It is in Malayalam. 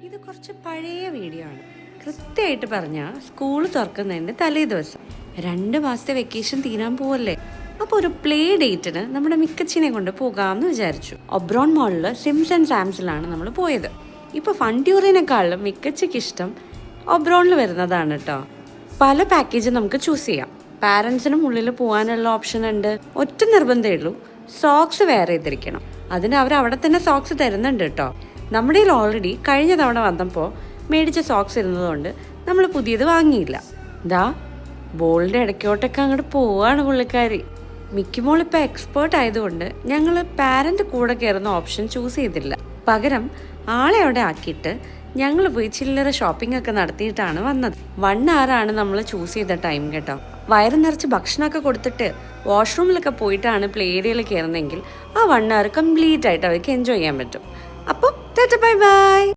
ഇത് കുറച്ച് പഴയ വീഡിയോ ആണ്. കൃത്യമായിട്ട് പറഞ്ഞാൽ സ്കൂൾ തുറക്കുന്നതിൻ്റെ തലേ ദിവസം 2 മാസത്തെ വെക്കേഷൻ തീരാൻ പോവല്ലേ. അപ്പോൾ ഒരു പ്ലേ ഡേറ്റിന് നമ്മുടെ മിക്കച്ചിനെ കൊണ്ട് പോകാമെന്ന് വിചാരിച്ചു. ഒബ്രോൺ മോളിൽ സിംസ് ആൻഡ് സാംസിലാണ് നമ്മൾ പോയത്. ഇപ്പോൾ ഫൺട്യൂറിനെക്കാളും മിക്കച്ചയ്ക്ക് ഇഷ്ടം ഒബ്രോണിൽ വരുന്നതാണ് കേട്ടോ. പല പാക്കേജ് നമുക്ക് ചൂസ് ചെയ്യാം. പാരൻസിനും ഉള്ളിൽ പോകാനുള്ള ഓപ്ഷൻ ഉണ്ട്. ഒറ്റ നിർബന്ധമേ ഉള്ളൂ, സോക്സ് വേറെ ചെയ്തിരിക്കണം. അതിന് അവർ അവിടെ തന്നെ സോക്സ് തരുന്നുണ്ട് കേട്ടോ. നമ്മുടെ കയ്യിൽ ഓൾറെഡി കഴിഞ്ഞ തവണ വന്നപ്പോൾ മേടിച്ച സോക്സ് ഇരുന്നതുകൊണ്ട് നമ്മൾ പുതിയത് വാങ്ങിയില്ല. ദാ ബോളിൻ്റെ ഇടയ്ക്കോട്ടൊക്കെ അങ്ങോട്ട് പോവാണ് പുള്ളിക്കാരി. മിക്കിമോൾ ഇപ്പോൾ എക്സ്പേർട്ട് ആയതുകൊണ്ട് ഞങ്ങൾ പാരൻ്റ് കൂടെ കയറുന്ന ഓപ്ഷൻ ചൂസ് ചെയ്തില്ല. പകരം ആളെ അവിടെ ആക്കിയിട്ട് ഞങ്ങൾ പോയി ചില്ലറ ഷോപ്പിംഗ് ഒക്കെ നടത്തിയിട്ടാണ് വന്നത്. 1 hour നമ്മൾ ചൂസ് ചെയ്ത ടൈം കേട്ടോ. വയറ് നിറച്ച് ഭക്ഷണമൊക്കെ കൊടുത്തിട്ട് വാഷ്റൂമിലൊക്കെ പോയിട്ടാണ് പ്ലേ ഏരിയയിൽ കയറുന്നതെങ്കിൽ ആ 1 hour കംപ്ലീറ്റ് ആയിട്ട് അവർക്ക് എൻജോയ് ചെയ്യാൻ പറ്റും. അപ്പോൾ ടാറ്റ ബൈ ബൈ.